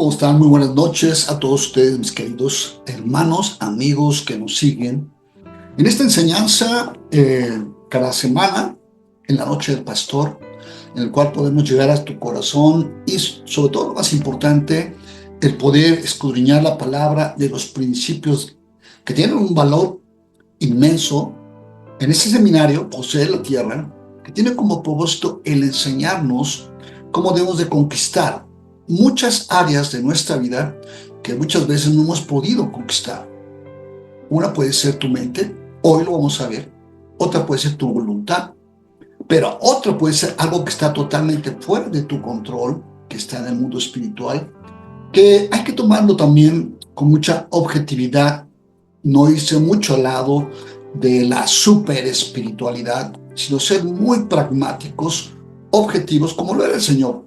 ¿Cómo están? Muy buenas noches a todos ustedes, mis queridos hermanos, amigos que nos siguen. En esta enseñanza, cada semana, en la noche del pastor, en el cual podemos llegar a tu corazón y, sobre todo, lo más importante, el poder escudriñar la palabra de los principios que tienen un valor inmenso. En este seminario, Poseer la Tierra, que tiene como propósito el enseñarnos cómo debemos de conquistar muchas áreas de nuestra vida que muchas veces no hemos podido conquistar. Una puede ser tu mente, hoy lo vamos a ver. Otra puede ser tu voluntad, pero otra puede ser algo que está totalmente fuera de tu control, que está en el mundo espiritual, que hay que tomarlo también con mucha objetividad, no irse mucho al lado de la super espiritualidad, sino ser muy pragmáticos, objetivos, como lo era el Señor.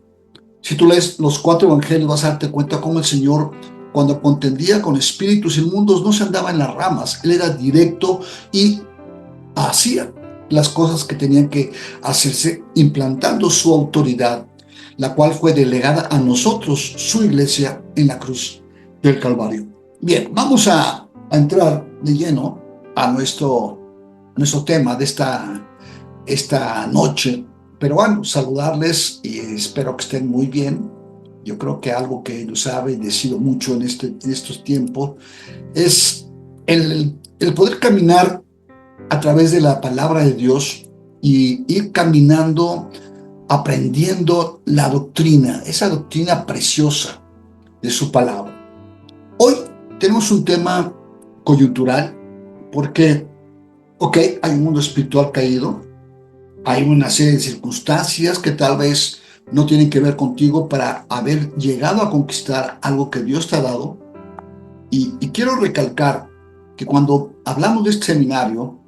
Si tú lees los 4 evangelios, vas a darte cuenta cómo el Señor, cuando contendía con espíritus inmundos, no se andaba en las ramas. Él era directo y hacía las cosas que tenían que hacerse, implantando su autoridad, la cual fue delegada a nosotros, su iglesia, en la cruz del Calvario. Bien, vamos a entrar de lleno a nuestro tema de esta noche. Pero bueno, saludarles y espero que estén muy bien. Yo creo que algo que nos ha bendecido mucho en estos tiempos es el poder caminar a través de la palabra de Dios y ir caminando, aprendiendo la doctrina, esa doctrina preciosa de su palabra. Hoy tenemos un tema coyuntural porque, hay un mundo espiritual caído, hay una serie de circunstancias que tal vez no tienen que ver contigo para haber llegado a conquistar algo que Dios te ha dado. Y quiero recalcar que cuando hablamos de este seminario,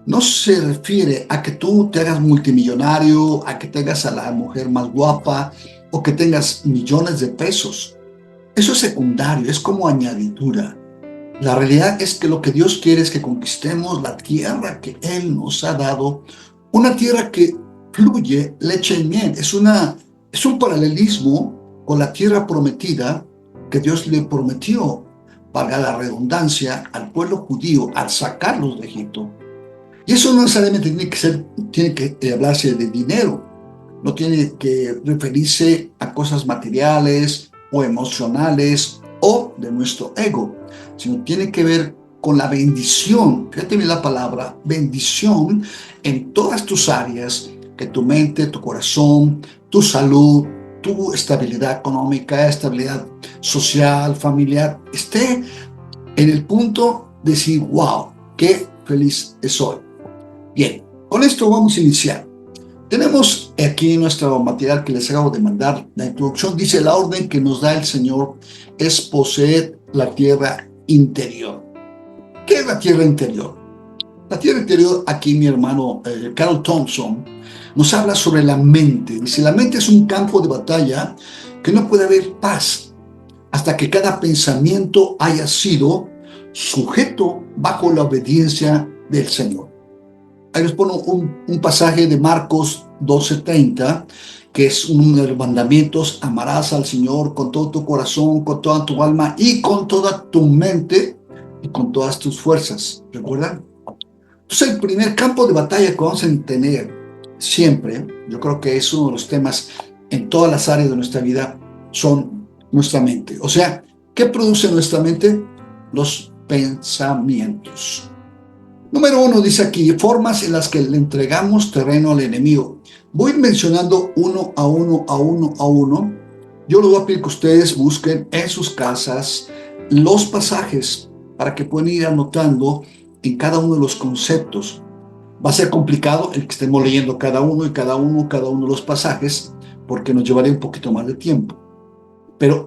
no se refiere a que tú te hagas multimillonario, a que tengas a la mujer más guapa o que tengas millones de pesos. Eso es secundario, es como añadidura. La realidad es que lo que Dios quiere es que conquistemos la tierra que Él nos ha dado, una tierra que fluye leche y miel. Es un paralelismo con la tierra prometida que Dios le prometió, valga la redundancia, al pueblo judío al sacarlos de Egipto. Y eso no necesariamente tiene que hablarse de dinero, no tiene que referirse a cosas materiales o emocionales o de nuestro ego, sino tiene que ver con la bendición. Fíjate bien la palabra, bendición en todas tus áreas, que tu mente, tu corazón, tu salud, tu estabilidad económica, estabilidad social, familiar, esté en el punto de decir, wow, qué feliz soy. Bien, con esto vamos a iniciar. Tenemos aquí nuestro material que les acabo de mandar. La introducción dice: la orden que nos da el Señor es poseer la tierra interior. ¿Qué es la tierra interior? La tierra interior, aquí mi hermano Carl Thompson nos habla sobre la mente. Dice: la mente es un campo de batalla que no puede haber paz hasta que cada pensamiento haya sido sujeto bajo la obediencia del Señor. Ahí les pongo un pasaje de Marcos 12:30, que es uno de los mandamientos: amarás al Señor con todo tu corazón, con toda tu alma y con toda tu mente y con todas tus fuerzas. ¿Recuerdan? Entonces, el primer campo de batalla que vamos a tener siempre, yo creo que es uno de los temas en todas las áreas de nuestra vida, son nuestra mente. O sea, ¿qué produce nuestra mente? Los pensamientos. Número 1 dice aquí: formas en las que le entregamos terreno al enemigo. Voy mencionando uno a uno. Yo les voy a pedir que ustedes busquen en sus casas los pasajes para que puedan ir anotando en cada uno de los conceptos. Va a ser complicado el que estemos leyendo cada uno de los pasajes, porque nos llevaría un poquito más de tiempo. Pero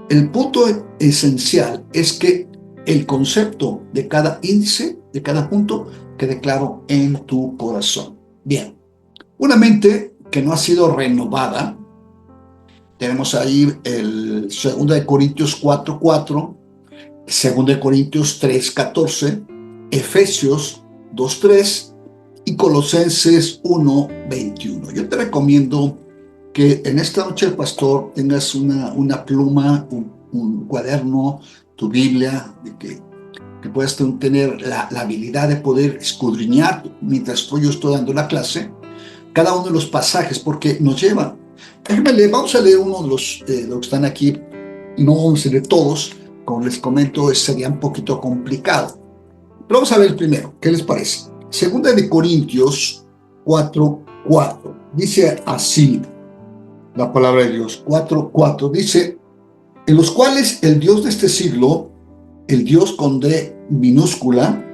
el punto esencial es que el concepto de cada índice, de cada punto, quede claro en tu corazón. Bien, una mente que no ha sido renovada, tenemos ahí el 2 Corintios 4:4, 2 Corintios 3:14, Efesios 2:3 y Colosenses 1:21. Yo te recomiendo que en esta noche del pastor tengas una pluma, un cuaderno, tu Biblia, que puedas tener la habilidad de poder escudriñar mientras yo estoy dando la clase, cada uno de los pasajes, porque nos lleva. Vamos a leer uno de los que están aquí, y no vamos a leer todos, como les comento, sería un poquito complicado. Pero vamos a ver el primero, ¿qué les parece? Segunda de Corintios 4:4, dice así la palabra de Dios, 4:4, dice: en los cuales el Dios de este siglo, el Dios con D minúscula,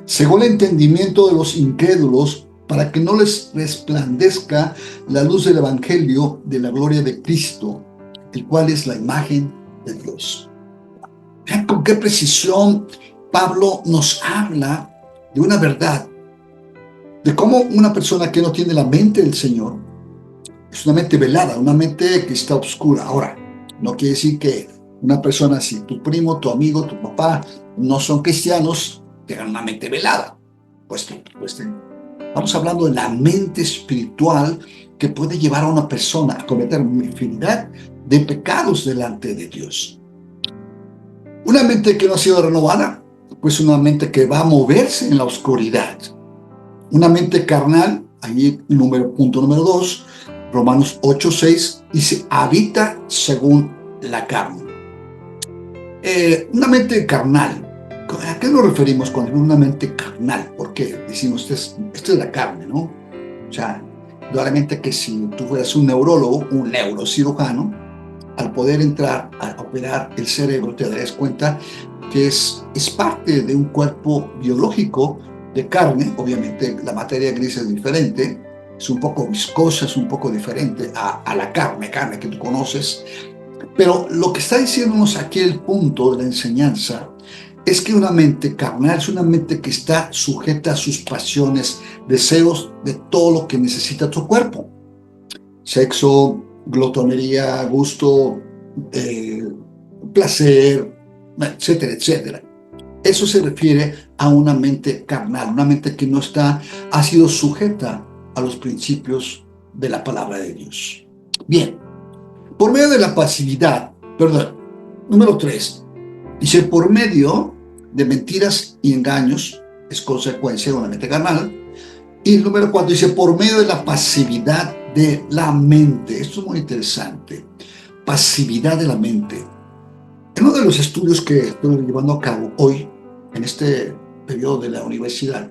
cegó el entendimiento de los incrédulos para que no les resplandezca la luz del Evangelio de la gloria de Cristo, el cual es la imagen de Dios. Vean con qué precisión Pablo nos habla de una verdad, de cómo una persona que no tiene la mente del Señor es una mente velada, una mente que está oscura. Ahora, no quiere decir que una persona, si tu primo, tu amigo, tu papá no son cristianos, tengan una mente velada. Estamos hablando de la mente espiritual que puede llevar a una persona a cometer infinidad de pecados delante de Dios. Una mente que no ha sido renovada, pues una mente que va a moverse en la oscuridad. Una mente carnal, ahí punto número 2, Romanos 8:6, dice: habita según la carne. Una mente carnal, ¿a qué nos referimos cuando decimos una mente carnal? Porque decimos, esto es la carne, ¿no? O sea, claramente que si tú fueras un neurólogo, un neurocirujano, al poder entrar a operar el cerebro, te darías cuenta que es parte de un cuerpo biológico de carne. Obviamente la materia gris es diferente, es un poco viscosa, es un poco diferente a la carne que tú conoces. Pero lo que está diciéndonos aquí el punto de la enseñanza es que una mente carnal es una mente que está sujeta a sus pasiones, deseos de todo lo que necesita tu cuerpo. Sexo, glotonería, gusto, placer, etcétera, etcétera. Eso se refiere a una mente carnal, una mente que no ha sido sujeta a los principios de la palabra de Dios. Bien, por medio de la pasividad, número 3, dice: por medio de mentiras y engaños, es consecuencia de una mente carnal. Y el número 4 dice: por medio de la pasividad de la mente. Esto es muy interesante. Pasividad de la mente. En uno de los estudios que estoy llevando a cabo hoy, en este periodo de la universidad,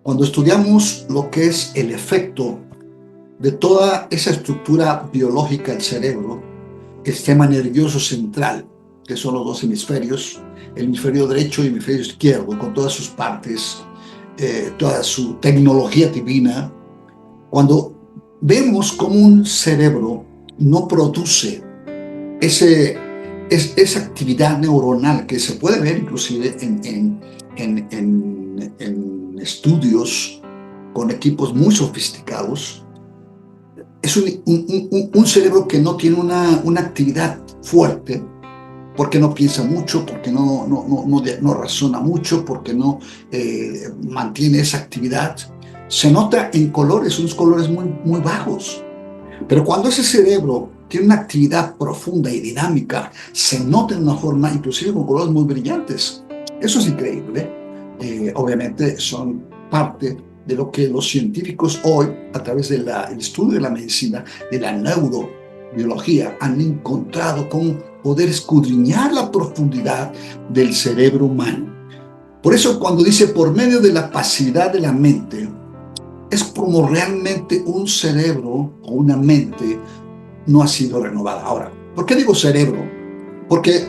cuando estudiamos lo que es el efecto de toda esa estructura biológica del cerebro, el sistema nervioso central, que son los dos hemisferios, el hemisferio derecho y el hemisferio izquierdo, con todas sus partes, toda su tecnología divina, cuando vemos cómo un cerebro no produce esa actividad neuronal que se puede ver inclusive en estudios con equipos muy sofisticados, es un cerebro que no tiene una actividad fuerte, porque no piensa mucho, porque no razona mucho, porque no mantiene esa actividad. Se nota en colores, unos colores muy, muy bajos. Pero cuando ese cerebro tiene una actividad profunda y dinámica, se nota de una forma, inclusive con colores muy brillantes. Eso es increíble. Obviamente son parte de lo que los científicos hoy, a través del estudio de la medicina, de la neurobiología, han encontrado cómo poder escudriñar la profundidad del cerebro humano. Por eso cuando dice por medio de la pasividad de la mente, es como realmente un cerebro o una mente no ha sido renovada. Ahora, ¿por qué digo cerebro? Porque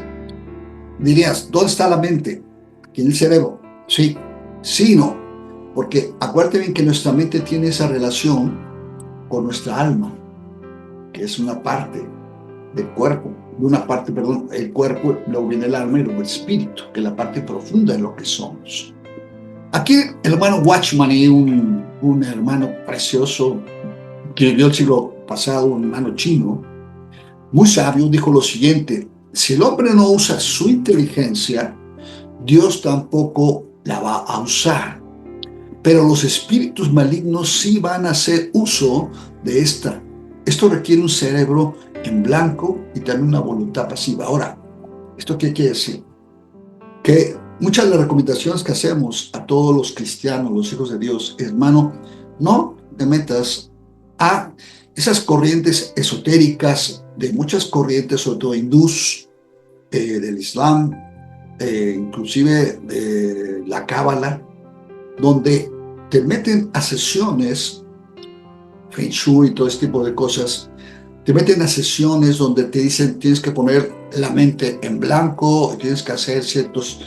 dirías, ¿dónde está la mente? Aquí en el cerebro. Sí, sí, no. Porque acuérdate bien que nuestra mente tiene esa relación con nuestra alma, que es una parte del cuerpo. El cuerpo, luego viene el alma y luego el espíritu, que es la parte profunda de lo que somos. Aquí el hermano Watchman, un hermano precioso que vivió el siglo pasado, un hermano chino, muy sabio, dijo lo siguiente: si el hombre no usa su inteligencia, Dios tampoco la va a usar. Pero los espíritus malignos sí van a hacer uso de esta. Esto requiere un cerebro en blanco y también una voluntad pasiva. Ahora, ¿Esto qué quiere decir? Que muchas de las recomendaciones que hacemos a todos los cristianos, los hijos de Dios, hermano, no te metas a esas corrientes esotéricas, de muchas corrientes, sobre todo hindús, del Islam, inclusive de la Cábala, donde te meten a sesiones, Feng Shui y todo este tipo de cosas, te meten a sesiones donde te dicen tienes que poner la mente en blanco, tienes que hacer ciertos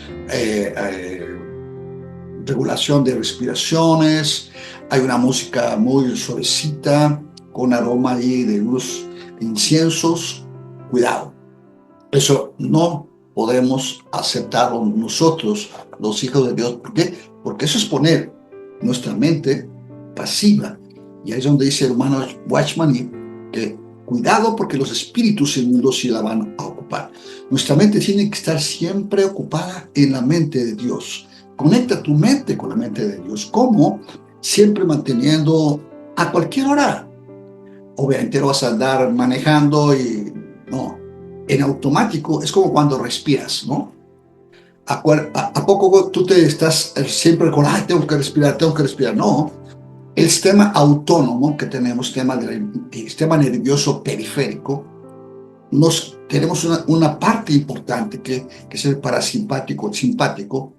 regulación de respiraciones, hay una música muy suavecita, con aroma ahí de luz, de inciensos. Cuidado, eso no podemos aceptarlo nosotros, los hijos de Dios. ¿Por qué? Porque eso es poner nuestra mente pasiva. Y ahí es donde dice el hermano Watchman que cuidado porque los espíritus inmundos sí la van a ocupar. Nuestra mente tiene que estar siempre ocupada en la mente de Dios. Conecta tu mente con la mente de Dios. ¿Cómo? Siempre manteniendo a cualquier hora. Obviamente no vas a andar manejando y no. En automático es como cuando respiras, ¿no? ¿A poco tú te estás siempre con, ay, tengo que respirar, tengo que respirar? No. El sistema autónomo que tenemos, el sistema nervioso periférico, tenemos una parte importante que es el parasimpático, simpático,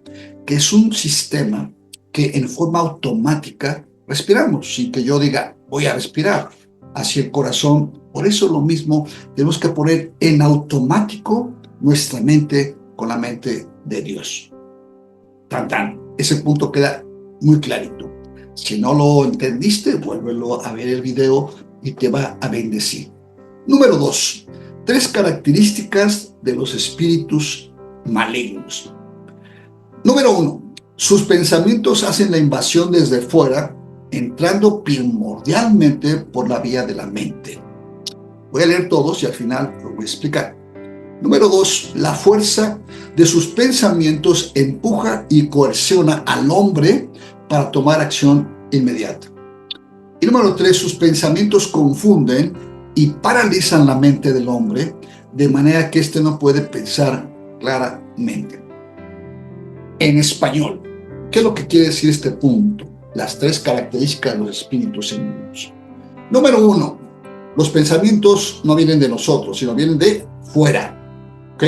que es un sistema que en forma automática respiramos, sin que yo diga, voy a respirar hacia el corazón. Por eso lo mismo, tenemos que poner en automático nuestra mente con la mente de Dios. Tan, tan. Ese punto queda muy clarito. Si no lo entendiste, vuélvelo a ver el video y te va a bendecir. Número 2. 3 características de los espíritus malignos. Número 1. Sus pensamientos hacen la invasión desde fuera, entrando primordialmente por la vía de la mente. Voy a leer todos y al final lo voy a explicar. Número 2. La fuerza de sus pensamientos empuja y coerciona al hombre para tomar acción inmediata. Y número 3. Sus pensamientos confunden y paralizan la mente del hombre de manera que éste no puede pensar claramente. En español, ¿qué es lo que quiere decir este punto? Las 3 características de los espíritus inmundos. Número 1. Los pensamientos no vienen de nosotros, sino vienen de fuera. ¿Ok?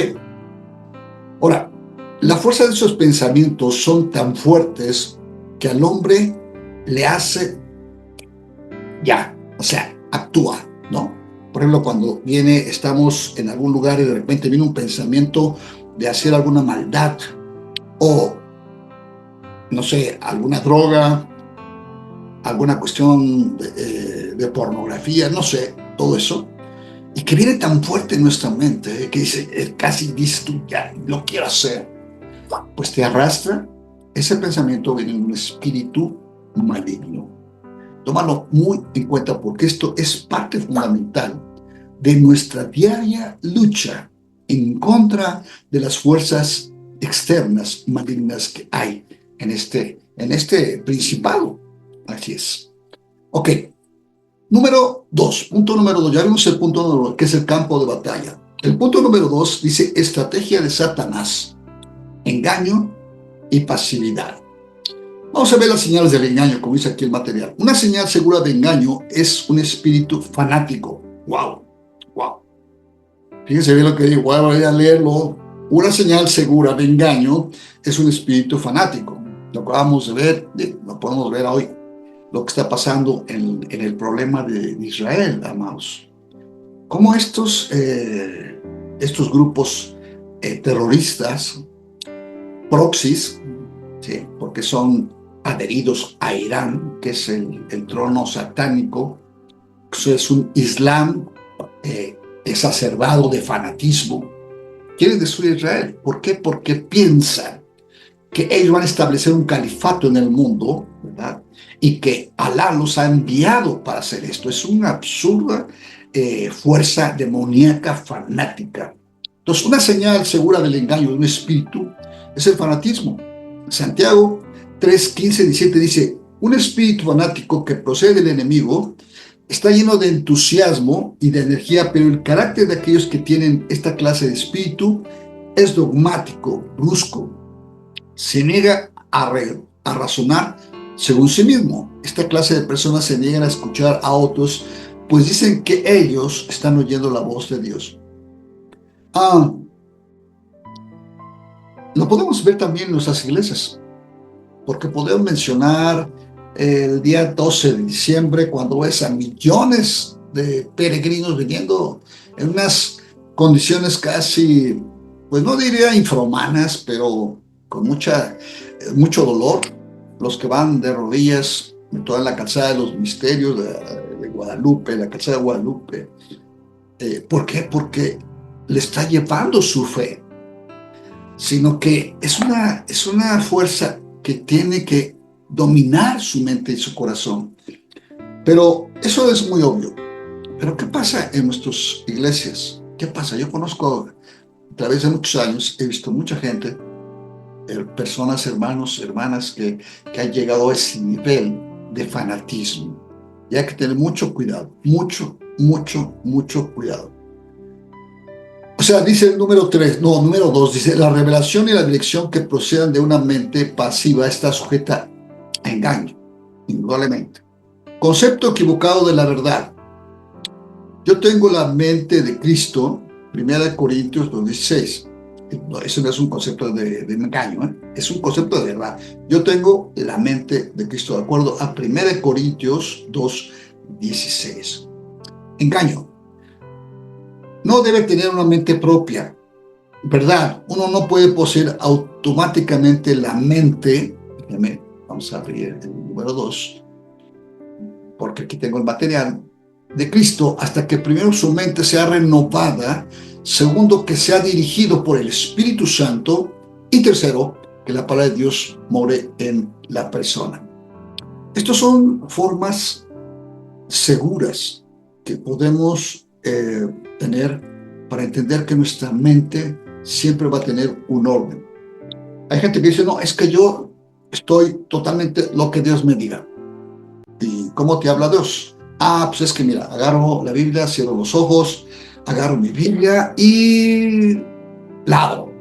Ahora, la fuerza de esos pensamientos son tan fuertes que al hombre le hace actúa, ¿no? Por ejemplo, cuando estamos en algún lugar y de repente viene un pensamiento de hacer alguna maldad o, no sé, alguna droga, alguna cuestión de pornografía, no sé, todo eso, y que viene tan fuerte en nuestra mente que dice, casi dices tú, ya, lo quiero hacer, pues te arrastra. Ese pensamiento viene de un espíritu maligno. Tómalo muy en cuenta porque esto es parte fundamental de nuestra diaria lucha en contra de las fuerzas externas malignas que hay en este principado. Así es. Ok. Número 2. Punto número 2. Ya vimos el punto número 1, que es el campo de batalla. El punto número 2 dice estrategia de Satanás, engaño y pasividad. Vamos a ver las señales del engaño, como dice aquí el material. Una señal segura de engaño es un espíritu fanático. ¡Wow! ¡Wow! Fíjense bien lo que digo, voy a leerlo. Una señal segura de engaño es un espíritu fanático. Lo acabamos de ver, lo podemos ver hoy, lo que está pasando en el problema de Israel, amados. Cómo estos grupos terroristas, proxies, ¿sí? Porque son adheridos a Irán, que es el trono satánico, eso es un Islam exacerbado de fanatismo, quieren destruir a Israel. ¿Por qué? Porque piensan que ellos van a establecer un califato en el mundo, ¿verdad? Y que Alá los ha enviado para hacer esto. Es una absurda fuerza demoníaca fanática. Entonces, una señal segura del engaño de un espíritu es el fanatismo. Santiago 3, 15, 17 dice, un espíritu fanático que procede del enemigo está lleno de entusiasmo y de energía, pero el carácter de aquellos que tienen esta clase de espíritu es dogmático, brusco, se niega a razonar según sí mismo. Esta clase de personas se niegan a escuchar a otros, pues dicen que ellos están oyendo la voz de Dios. Lo podemos ver también en nuestras iglesias, porque podemos mencionar el día 12 de diciembre, cuando ves a millones de peregrinos viniendo en unas condiciones casi, pues no diría infrahumanas, pero con mucho dolor. Los que van de rodillas en toda la calzada de los misterios de Guadalupe, la calzada de Guadalupe. ¿Por qué? Porque le está llevando su fe, sino que es una fuerza que tiene que dominar su mente y su corazón. Pero eso es muy obvio. Pero ¿qué pasa en nuestras iglesias? ¿Qué pasa? Yo conozco, a través de muchos años, he visto mucha gente, personas, hermanos, hermanas, que han llegado a ese nivel de fanatismo. Y hay que tener mucho cuidado, mucho cuidado. O sea, dice el número 2, dice, la revelación y la dirección que procedan de una mente pasiva está sujeta a engaño, indudablemente. Concepto equivocado de la verdad. Yo tengo la mente de Cristo, 1 Corintios 2:16. No, eso no es un concepto de engaño, es un concepto de verdad. Yo tengo la mente de Cristo, de acuerdo a 1 Corintios 2:16. Engaño. No debe tener una mente propia, ¿verdad? Uno no puede poseer automáticamente la mente. Vamos a abrir el número 2, porque aquí tengo el material de Cristo, hasta que primero su mente sea renovada, segundo, que sea dirigido por el Espíritu Santo, y tercero, que la palabra de Dios more en la persona. Estas son formas seguras que podemos tener para entender que nuestra mente siempre va a tener un orden. Hay gente que dice, no, es que yo estoy totalmente lo que Dios me diga. ¿Y cómo te habla Dios? Pues es que mira, agarro la Biblia, cierro los ojos, agarro mi Biblia y la abro.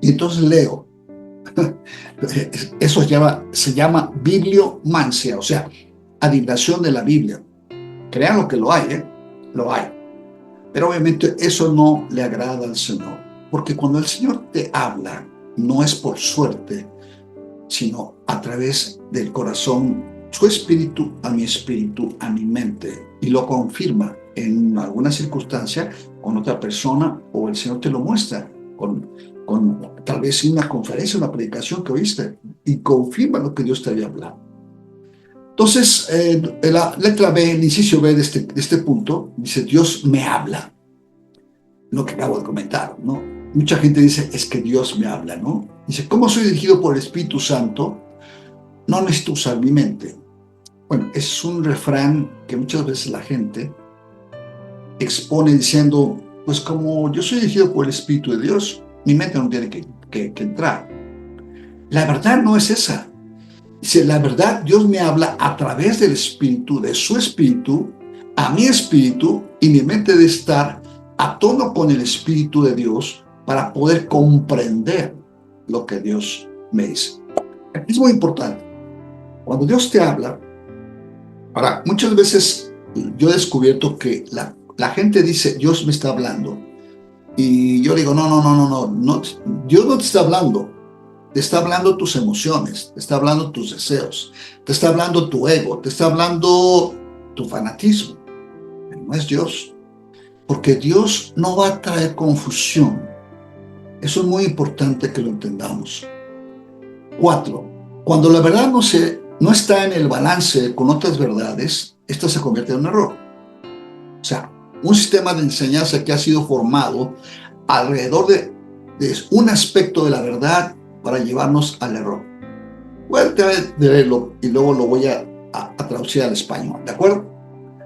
Y entonces leo. Eso se llama bibliomancia, o sea, adivinación de la Biblia. Crean lo que lo hay, lo hay. Pero obviamente eso no le agrada al Señor, porque cuando el Señor te habla, no es por suerte, sino a través del corazón, su espíritu, a mi mente, y lo confirma en alguna circunstancia con otra persona, o el Señor te lo muestra con tal vez una conferencia, una predicación que oíste, y confirma lo que Dios te había hablado. Entonces, la letra B, el inciso B de este punto, dice, Dios me habla. Lo que acabo de comentar, ¿no? Mucha gente dice, es que Dios me habla, ¿no? Dice, ¿cómo soy dirigido por el Espíritu Santo? No necesito usar mi mente. Bueno, es un refrán que muchas veces la gente expone diciendo, pues como yo soy dirigido por el Espíritu de Dios, mi mente no tiene que entrar. La verdad no es esa. Dice, la verdad, Dios me habla a través del Espíritu, de su Espíritu, a mi espíritu, y mi mente debe estar a tono con el Espíritu de Dios para poder comprender lo que Dios me dice. Es muy importante. Cuando Dios te habla, ahora, muchas veces yo he descubierto que la gente dice, Dios me está hablando. Y yo digo, no, Dios no te está hablando. Te está hablando tus emociones, te está hablando tus deseos, te está hablando tu ego, te está hablando tu fanatismo. Pero no es Dios. Porque Dios no va a traer confusión. Eso es muy importante que lo entendamos. 4. Cuando la verdad no está en el balance con otras verdades, esta se convierte en un error. O sea, un sistema de enseñanza que ha sido formado alrededor de un aspecto de la verdad para llevarnos al error. Voy a tratar de verlo y luego lo voy a traducir al español, ¿de acuerdo?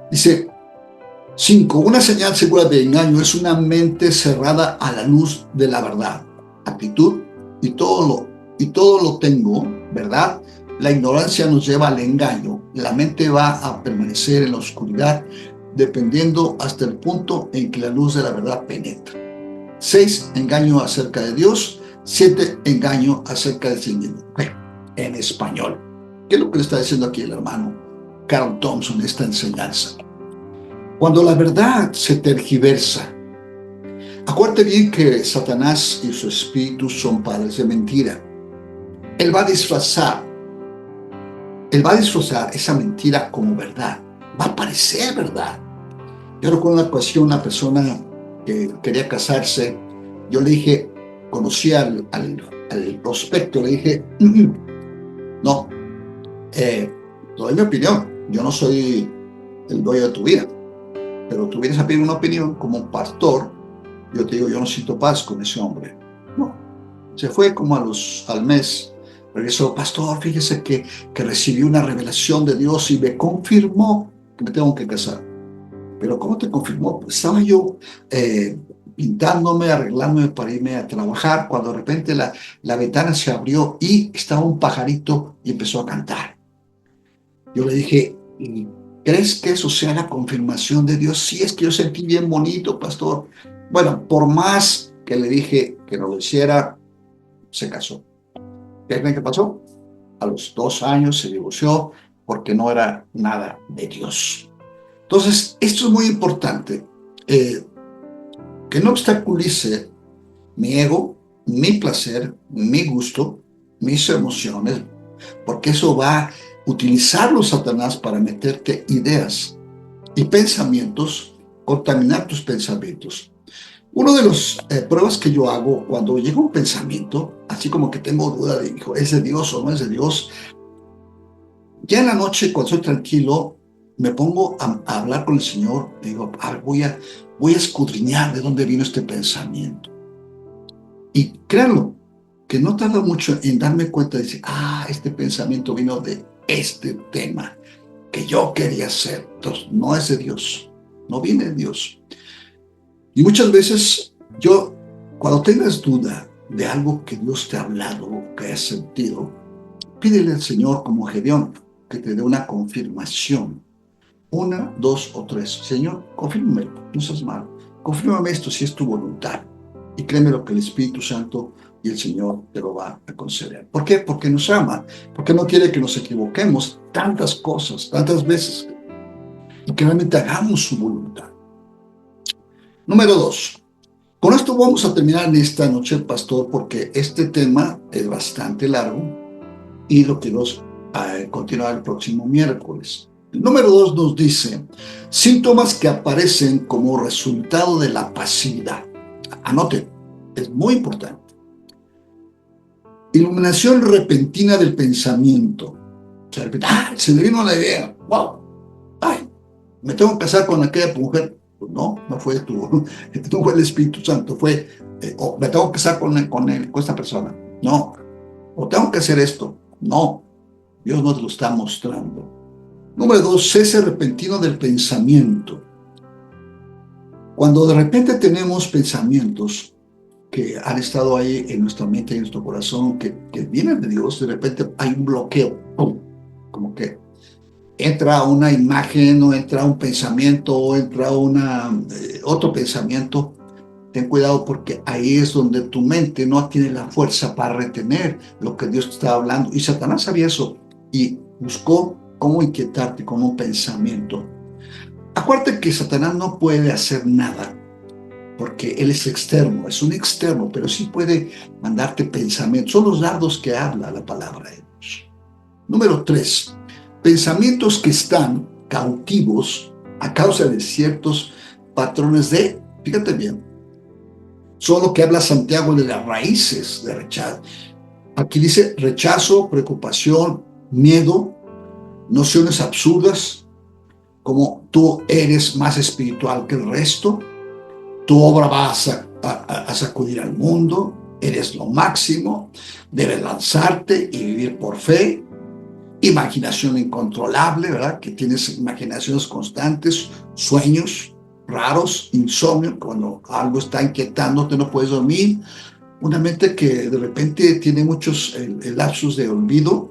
Dice, 5. Una señal segura de engaño es una mente cerrada a la luz de la verdad. Actitud y todo lo tengo, ¿verdad? La ignorancia nos lleva al engaño. La mente va a permanecer en la oscuridad dependiendo hasta el punto en que la luz de la verdad penetra. 6, engaño acerca de Dios. 7, engaño acerca de sí mismo. En español. ¿Qué es lo que le está diciendo aquí el hermano Carl Thompson en esta enseñanza? Cuando la verdad se tergiversa, acuérdate bien que Satanás y su espíritu son padres de mentira. Él va a disfrazar esa mentira como verdad. Va a parecer verdad. Yo recuerdo una ocasión, una persona que quería casarse, yo le dije, conocí al prospecto, le dije, no, te doy mi opinión, yo no soy el dueño de tu vida, pero tú vienes a pedir una opinión como un pastor, yo te digo, yo no siento paz con ese hombre. No, se fue como al mes, regresó, pastor, fíjese que recibí una revelación de Dios y me confirmó que me tengo que casar. Pero ¿cómo te confirmó? Pues estaba yo pintándome, arreglándome para irme a trabajar, cuando de repente la ventana se abrió y estaba un pajarito y empezó a cantar. Yo le dije, ¿crees que eso sea la confirmación de Dios? Sí, es que yo sentí bien bonito, pastor. Bueno, por más que le dije que no lo hiciera, se casó. ¿Qué creen que pasó? A los 2 años se divorció porque no era nada de Dios. Entonces, esto es muy importante, que no obstaculice mi ego, mi placer, mi gusto, mis emociones, porque eso va a utilizarlo Satanás para meterte ideas y pensamientos, contaminar tus pensamientos. Una de las pruebas que yo hago cuando llega un pensamiento, así como que tengo duda de, hijo, ¿es de Dios o no es de Dios? Ya en la noche, cuando estoy tranquilo, me pongo a hablar con el Señor. Digo, voy a escudriñar de dónde vino este pensamiento. Y créanlo, que no tarda mucho en darme cuenta de decir, este pensamiento vino de este tema que yo quería hacer. Entonces, no es de Dios, no viene de Dios. Y muchas veces cuando tengas duda de algo que Dios te ha hablado, que has sentido, pídele al Señor como Gedeón, que te dé una confirmación. 1, 2 o 3. Señor, confírmame, no seas malo. Confírmame esto si es tu voluntad. Y créeme lo que el Espíritu Santo y el Señor te lo va a conceder. ¿Por qué? Porque nos ama. Porque no quiere que nos equivoquemos tantas cosas, tantas veces. Y que realmente hagamos su voluntad. Número 2. Con esto vamos a terminar en esta noche, pastor, porque este tema es bastante largo y lo quiero continuar el próximo miércoles. El número 2 nos dice, síntomas que aparecen como resultado de la pasividad. Anoten, es muy importante. Iluminación repentina del pensamiento. O sea, se le vino la idea. ¡Wow! ¡Ay! ¿Me tengo que casar con aquella mujer? Pues no fue no fue el Espíritu Santo. Fue, ¿me tengo que casar con esta persona? No. ¿O tengo que hacer esto? No. Dios nos lo está mostrando. Número 2, cese repentino del pensamiento. Cuando de repente tenemos pensamientos que han estado ahí en nuestra mente y en nuestro corazón, que vienen de Dios, de repente hay un bloqueo, ¡pum! Como que entra una imagen, o entra un pensamiento, o entra otro pensamiento. Ten cuidado porque ahí es donde tu mente no tiene la fuerza para retener lo que Dios te está hablando. Y Satanás sabía eso y buscó cómo inquietarte con un pensamiento. Acuérdate que Satanás no puede hacer nada porque él es externo, es un externo, pero sí puede mandarte pensamientos. Son los dardos que habla la palabra de Dios. Número 3, pensamientos que están cautivos a causa de ciertos patrones fíjate bien, son lo que habla Santiago de las raíces de rechazo. Aquí dice rechazo, preocupación, miedo, nociones absurdas, como tú eres más espiritual que el resto, tu obra va a sacudir al mundo, eres lo máximo, debes lanzarte y vivir por fe, imaginación incontrolable, ¿verdad? Que tienes imaginaciones constantes, sueños raros, insomnio, cuando algo está inquietándote, no puedes dormir, una mente que de repente tiene muchos lapsus de olvido,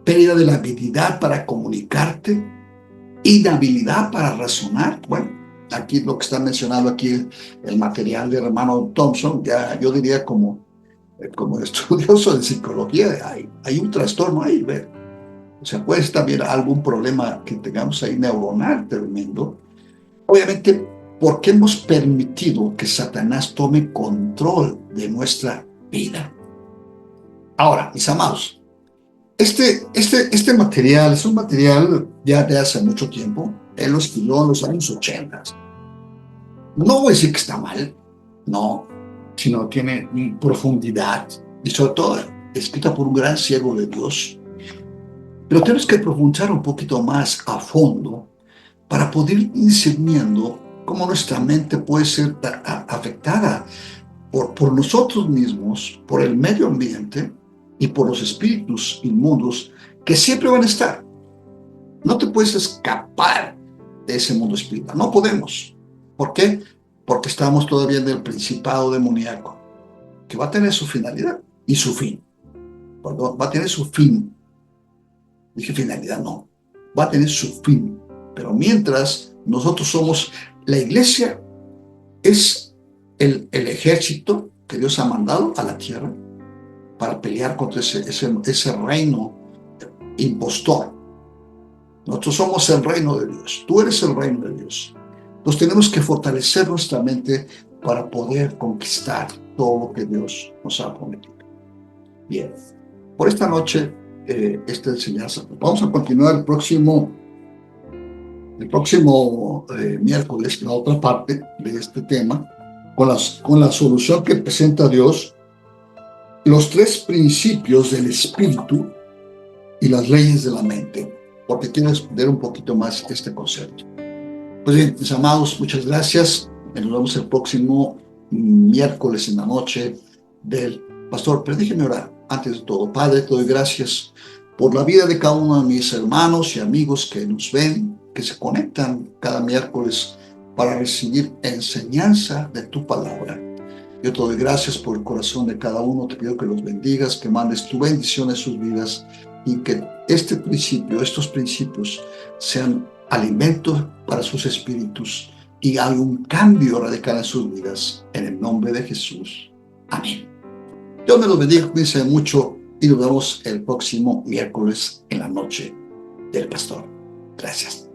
pérdida de la habilidad para comunicarte, inhabilidad para razonar. Bueno, Aquí lo que está mencionando aquí, el material del hermano Thompson, ya yo diría como estudioso de psicología, hay un trastorno ahí, ¿ve? O sea, puede estar bien algún problema que tengamos ahí neuronal tremendo. Obviamente, porque hemos permitido que Satanás tome control de nuestra vida. Ahora, mis amados, este material es un material ya de hace mucho tiempo. Él lo escribió en los años 80. No voy a decir que está mal, no, sino tiene profundidad y sobre todo escrita por un gran siervo de Dios. Pero tenemos que profundizar un poquito más a fondo para poder ir discerniendo cómo nuestra mente puede ser afectada por nosotros mismos, por el medio ambiente y por los espíritus inmundos que siempre van a estar. No te puedes escapar de ese mundo espiritual, no podemos. ¿Por qué? Porque estamos todavía en el principado demoníaco, que va a tener su finalidad y su fin. Perdón, va a tener su fin. Dije finalidad, no. Va a tener su fin. Pero mientras nosotros somos la iglesia, es el ejército que Dios ha mandado a la tierra para pelear contra ese reino impostor. Nosotros somos el reino de Dios. Tú eres el reino de Dios. Entonces tenemos que fortalecer nuestra mente para poder conquistar todo lo que Dios nos ha prometido. Bien, por esta noche, esta enseñanza, vamos a continuar el próximo miércoles, la otra parte de este tema, con la solución que presenta Dios, los tres principios del espíritu y las leyes de la mente, porque quiero explicar un poquito más este concepto. Pues bien, mis amados, muchas gracias. Nos vemos el próximo miércoles en la noche del pastor. Pero déjenme orar antes de todo. Padre, te doy gracias por la vida de cada uno de mis hermanos y amigos que nos ven, que se conectan cada miércoles para recibir enseñanza de tu palabra. Yo te doy gracias por el corazón de cada uno. Te pido que los bendigas, que mandes tu bendición en sus vidas y que estos principios sean alimento para sus espíritus y hay un cambio radical en sus vidas. En el nombre de Jesús. Amén. Dios me los bendiga, cuídense mucho y nos vemos el próximo miércoles en la noche del pastor. Gracias.